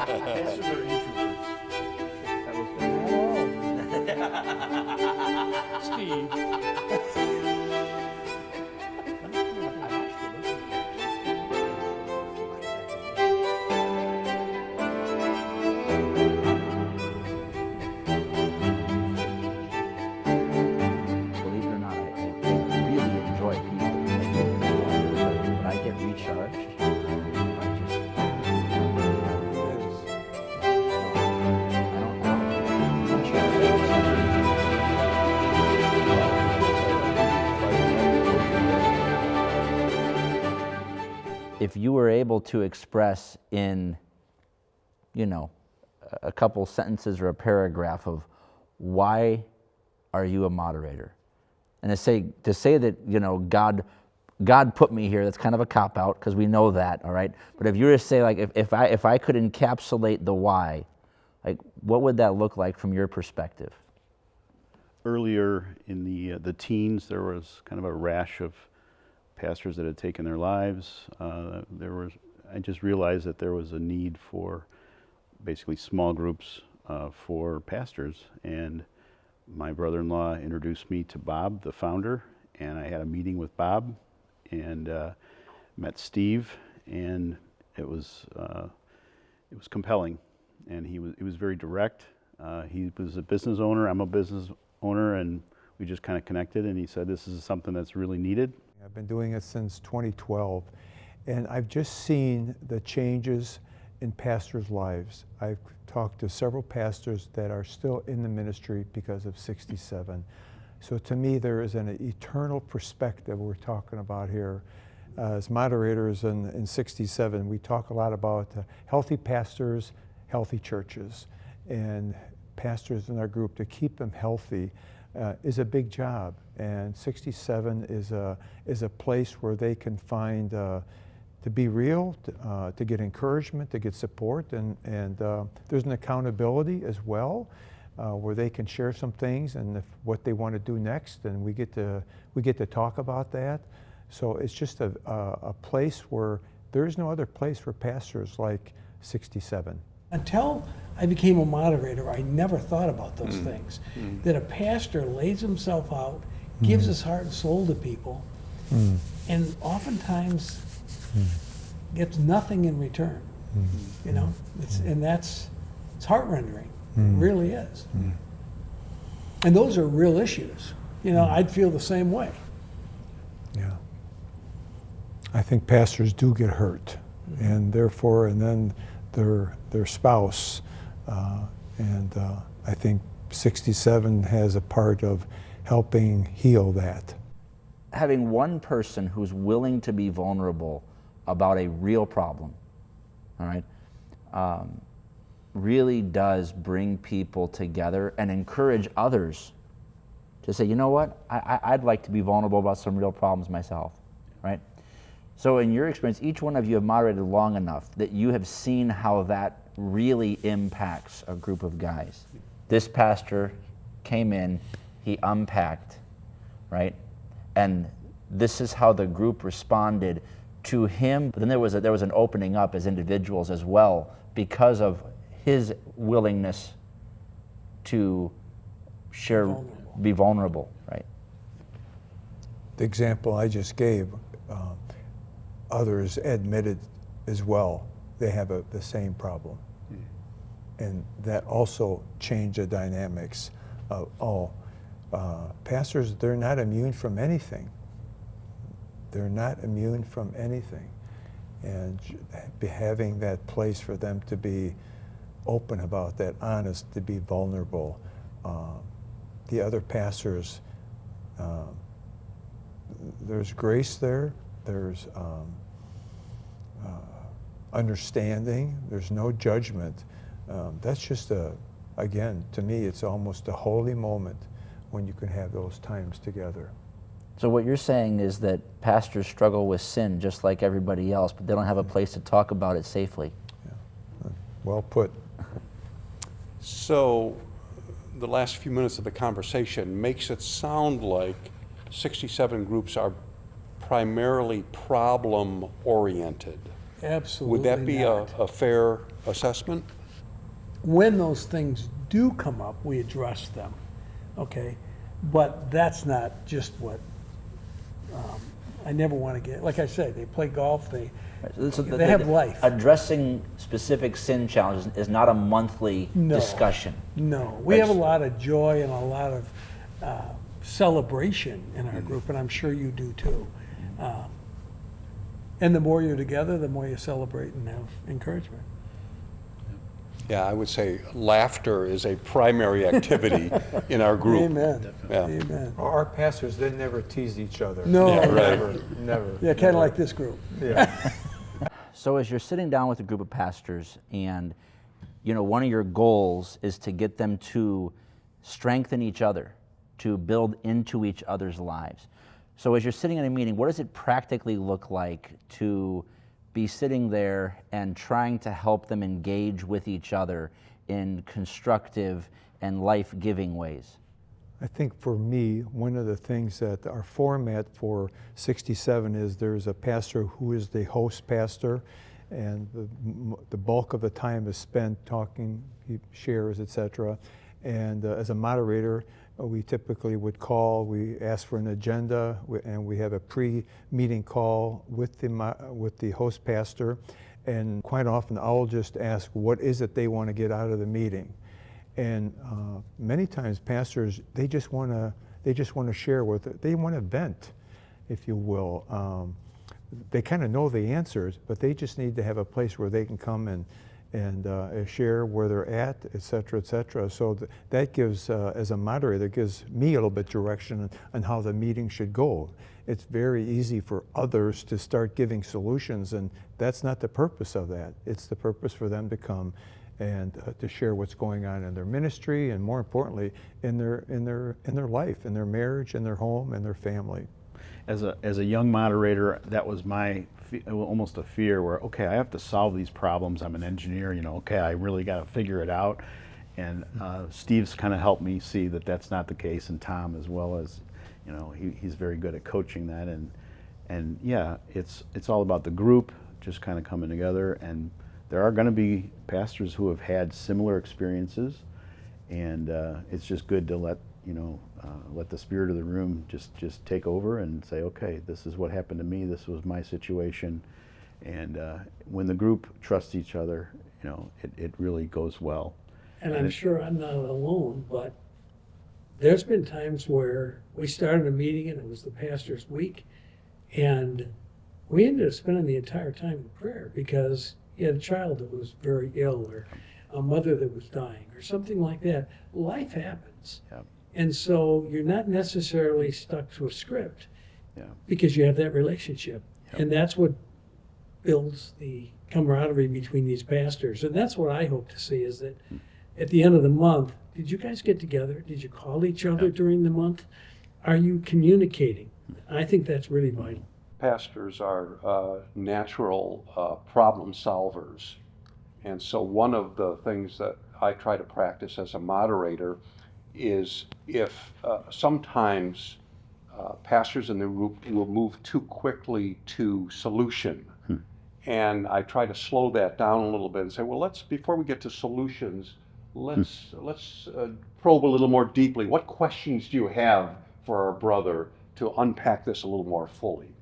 Pastors are introverts. That was good. Steve. Believe it or not, I really enjoy people. When I get recharged, if you were able to express in, a couple sentences or a paragraph of why are you a moderator? And to say that, God put me here, that's kind of a cop-out because we know that, all right? But if you were to say, like, if I could encapsulate the why, like, what would that look like from your perspective? Earlier in the teens, there was kind of a rash of pastors that had taken their lives. I just realized that there was a need for basically small groups for pastors, and my brother-in-law introduced me to Bob, the founder, and I had a meeting with Bob and met Steve, and it was compelling. And he was very direct. He was a business owner, I'm a business owner, and we just kind of connected, and he said this is something that's really needed. I've been doing it since 2012, and I've just seen the changes in pastors' lives. I've talked to several pastors that are still in the ministry because of 67. So to me, there is an eternal perspective we're talking about here. As moderators in 67, we talk a lot about healthy pastors, healthy churches, and pastors in our group, to keep them healthy is a big job. And 67 is a place where they can find to be real, to get encouragement, to get support, and there's an accountability as well, where they can share some things and what they want to do next, and we get to talk about that. So it's just a place where there is no other place for pastors like 67. Until I became a moderator, I never thought about those things. That a pastor lays himself out, gives his heart and soul to people, and oftentimes gets nothing in return. It's heart-rendering. It really is. And those are real issues. I'd feel the same way. Yeah. I think pastors do get hurt, and then their spouse, and I think 67 has a part of helping heal that. Having one person who's willing to be vulnerable about a real problem, all right, really does bring people together and encourage others to say, you know what, I'd like to be vulnerable about some real problems myself, right? So in your experience, each one of you have moderated long enough that you have seen how that really impacts a group of guys. This pastor came in, he unpacked, right? And this is how the group responded to him. But then there was an opening up as individuals as well because of his willingness to share, be vulnerable, right? The example I just gave, others admitted as well they have the same problem. And that also changed the dynamics of, pastors, they're not immune from anything. They're not immune from anything. And having that place for them to be open about that, honest, to be vulnerable. The other pastors, there's grace there, there's understanding, there's no judgment. That's just again, to me, it's almost a holy moment when you can have those times together. So what you're saying is that pastors struggle with sin just like everybody else, but they don't have a place to talk about it safely. Yeah. Well put. So the last few minutes of the conversation makes it sound like 67 groups are primarily problem-oriented. Absolutely Would that be not. a fair assessment? When those things do come up, we address them, okay? But that's not just what, I never want to get, like I said, they play golf, they have life. Addressing specific sin challenges is not a monthly No. discussion. No, we have a lot of joy and a lot of celebration in our group, and I'm sure you do too. And the more you're together, the more you celebrate and have encouragement. Yeah, I would say laughter is a primary activity in our group. Amen. Yeah. Amen. Our pastors, they never teased each other. No, Yeah, right. Never, never. Yeah, kind of like this group. Yeah. So as you're sitting down with a group of pastors and one of your goals is to get them to strengthen each other, to build into each other's lives. So as you're sitting in a meeting, what does it practically look like to be sitting there and trying to help them engage with each other in constructive and life-giving ways? I think for me, one of the things that our format for 67 is there's a pastor who is the host pastor, and the bulk of the time is spent talking, he shares, etc. And as a moderator, we typically would call, we ask for an agenda, and we have a pre-meeting call with the host pastor. And quite often I'll just ask, what is it they want to get out of the meeting? And many times pastors, they just want to share with it. They want to vent, if you will. They kind of know the answers, but they just need to have a place where they can come and share where they're at, et cetera, et cetera. So that gives, as a moderator, that gives me a little bit direction on how the meeting should go. It's very easy for others to start giving solutions, and that's not the purpose of that. It's the purpose for them to come and to share what's going on in their ministry, and more importantly, in their life, in their marriage, in their home, and their family. As a young moderator, that was my almost a fear where, okay, I have to solve these problems. I'm an engineer, okay, I really got to figure it out. And Steve's kind of helped me see that that's not the case, and Tom as well, as he's very good at coaching that. And yeah, it's all about the group just kind of coming together. And there are going to be pastors who have had similar experiences, and it's just good to let the spirit of the room just take over and say, okay, this is what happened to me, this was my situation. And when the group trusts each other, it really goes well. And I'm sure I'm not alone, but there's been times where we started a meeting and it was the pastor's week, and we ended up spending the entire time in prayer because he had a child that was very ill, or a mother that was dying, or something like that. Life happens. Yep. And so you're not necessarily stuck to a script, Yeah. because you have that relationship. Yep. And that's what builds the camaraderie between these pastors. And that's what I hope to see, is that at the end of the month, did you guys get together? Did you call each other during the month? Are you communicating? I think that's really vital. Pastors are natural problem solvers. And so one of the things that I try to practice as a moderator is if sometimes pastors in the group will move too quickly to solution. And I try to slow that down a little bit and say, well, before we get to solutions, let's probe a little more deeply. What questions do you have for our brother to unpack this a little more fully?